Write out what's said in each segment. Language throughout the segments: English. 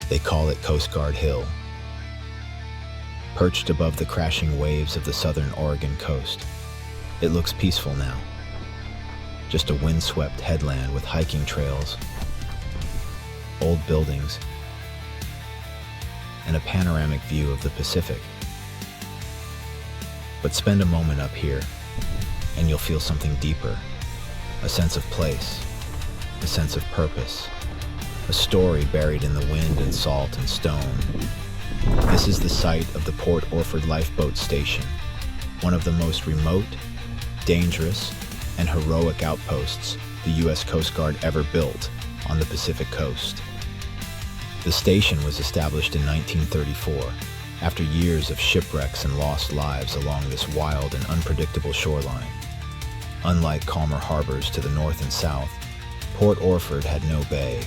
They call it Coast Guard Hill. Perched above the crashing waves of the southern Oregon coast, it looks peaceful now. Just a windswept headland with hiking trails, old buildings, and a panoramic view of the Pacific. But spend a moment up here, and you'll feel something deeper. A sense of place, a sense of purpose, a story buried in the wind and salt and stone. This is the site of the Port Orford Lifeboat Station, one of the most remote, dangerous, and heroic outposts the U.S. Coast Guard ever built on the Pacific coast. The station was established in 1934, after years of shipwrecks and lost lives along this wild and unpredictable shoreline. Unlike calmer harbors to the north and south, Port Orford had no bay,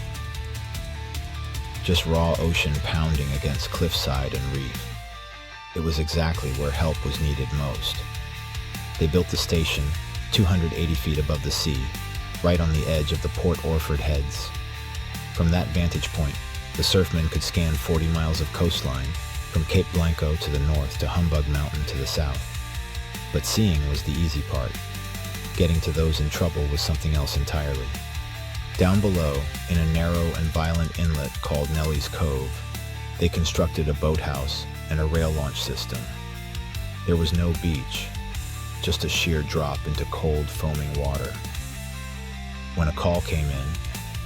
just raw ocean pounding against cliffside and reef. It was exactly where help was needed most. They built the station 280 feet above the sea, right on the edge of the Port Orford Heads. From that vantage point, the surfmen could scan 40 miles of coastline, from Cape Blanco to the north to Humbug Mountain to the south. But seeing was the easy part. Getting to those in trouble was something else entirely. Down below, in a narrow and violent inlet called Nellies Cove, they constructed a boathouse and a rail launch system. There was no beach, just a sheer drop into cold, foaming water. When a call came in,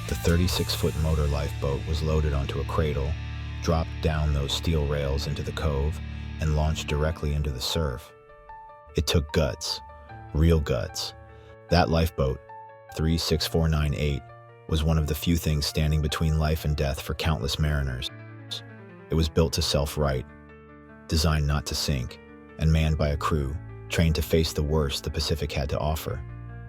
the 36-foot motor lifeboat was loaded onto a cradle, dropped down those steel rails into the cove, and launched directly into the surf. It took guts, real guts. That lifeboat, 36498, was one of the few things standing between life and death for countless mariners. It was built to self-right, designed not to sink, and manned by a crew trained to face the worst the Pacific had to offer.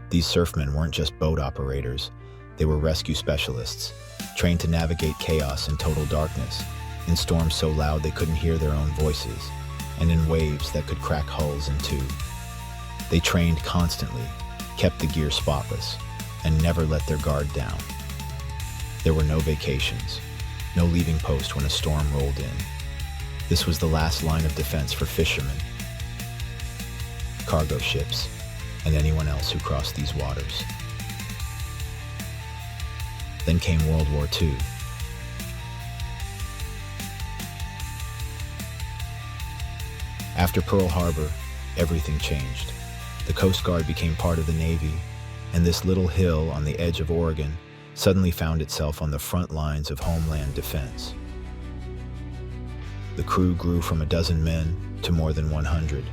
These surfmen weren't just boat operators, they were rescue specialists, trained to navigate chaos in total darkness, in storms so loud they couldn't hear their own voices, and in waves that could crack hulls in two. They trained constantly, kept the gear spotless, and never let their guard down. There were no vacations, no leaving post when a storm rolled in. This was the last line of defense for fishermen, cargo ships, and anyone else who crossed these waters. Then came World War II. After Pearl Harbor, everything changed. The Coast Guard became part of the Navy, and this little hill on the edge of Oregon suddenly found itself on the front lines of homeland defense. The crew grew from a dozen men to more than 100.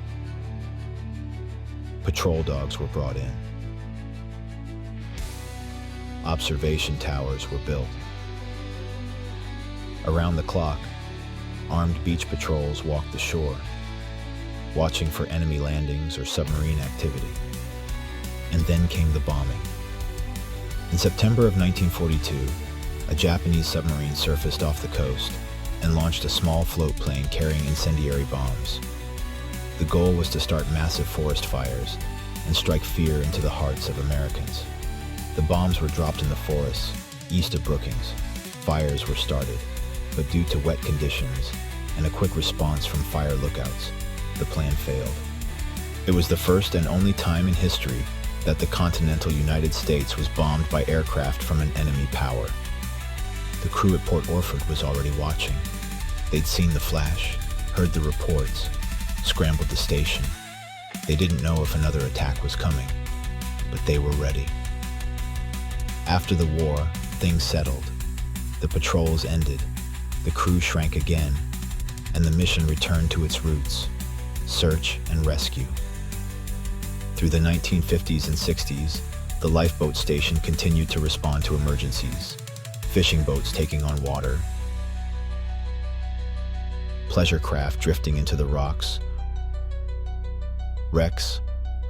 Patrol dogs were brought in. Observation towers were built. Around the clock, armed beach patrols walked the shore, watching for enemy landings or submarine activity. And then came the bombing. In September of 1942, a Japanese submarine surfaced off the coast and launched a small float plane carrying incendiary bombs. The goal was to start massive forest fires and strike fear into the hearts of Americans. The bombs were dropped in the forests east of Brookings. Fires were started, but due to wet conditions and a quick response from fire lookouts, the plan failed. It was the first and only time in history that the continental United States was bombed by aircraft from an enemy power. The crew at Port Orford was already watching. They'd seen the flash, heard the reports, scrambled the station. They didn't know if another attack was coming, but they were ready. After the war, things settled. The patrols ended, the crew shrank again, and the mission returned to its roots: search and rescue. Through the 1950s and 60s, the lifeboat station continued to respond to emergencies, fishing boats taking on water, pleasure craft drifting into the rocks, wrecks,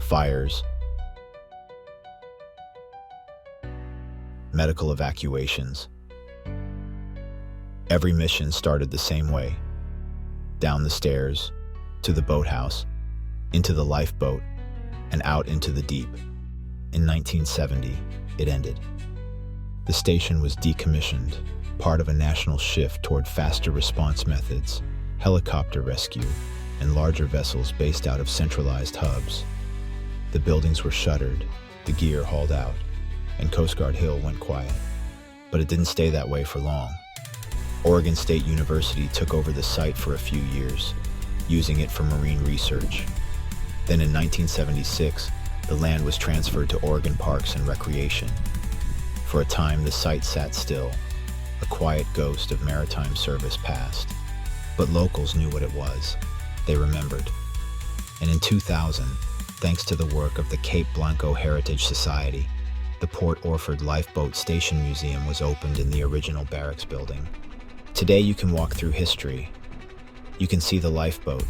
fires, medical evacuations. Every mission started the same way: down the stairs, to the boathouse, into the lifeboat, and out into the deep. In 1970, it ended. The station was decommissioned, part of a national shift toward faster response methods, helicopter rescue, and larger vessels based out of centralized hubs. The buildings were shuttered, the gear hauled out, and Coast Guard Hill went quiet. But it didn't stay that way for long. Oregon State University took over the site for a few years, using it for marine research. Then in 1976, the land was transferred to Oregon Parks and Recreation. For a time, the site sat still, a quiet ghost of maritime service past. But locals knew what it was. They remembered. And in 2000, thanks to the work of the Cape Blanco Heritage Society, the Port Orford Lifeboat Station Museum was opened in the original barracks building. Today you can walk through history. You can see the lifeboat,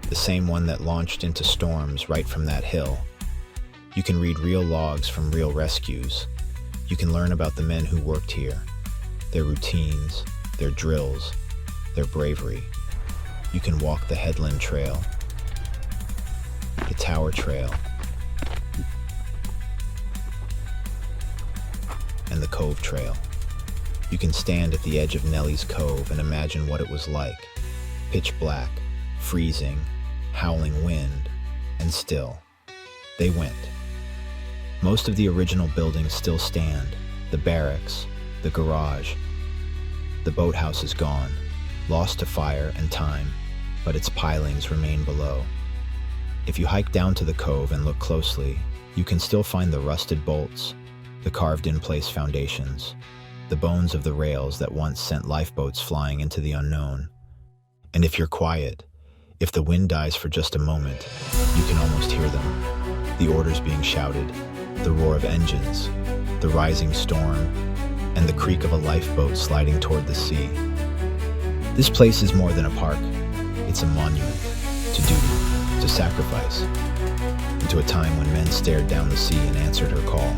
the same one that launched into storms right from that hill. You can read real logs from real rescues. You can learn about the men who worked here, their routines, their drills, their bravery. You can walk the Headland Trail, the Tower Trail, and the Cove Trail. You can stand at the edge of Nellies Cove and imagine what it was like. Pitch black, freezing, howling wind, and still, they went. Most of the original buildings still stand, the barracks, the garage. The boathouse is gone, lost to fire and time, but its pilings remain below. If you hike down to the cove and look closely, you can still find the rusted bolts, the carved-in-place foundations, the bones of the rails that once sent lifeboats flying into the unknown. And if you're quiet, if the wind dies for just a moment, you can almost hear them. The orders being shouted, the roar of engines, the rising storm, and the creak of a lifeboat sliding toward the sea. This place is more than a park. It's a monument to duty, to sacrifice, and to a time when men stared down the sea and answered her call.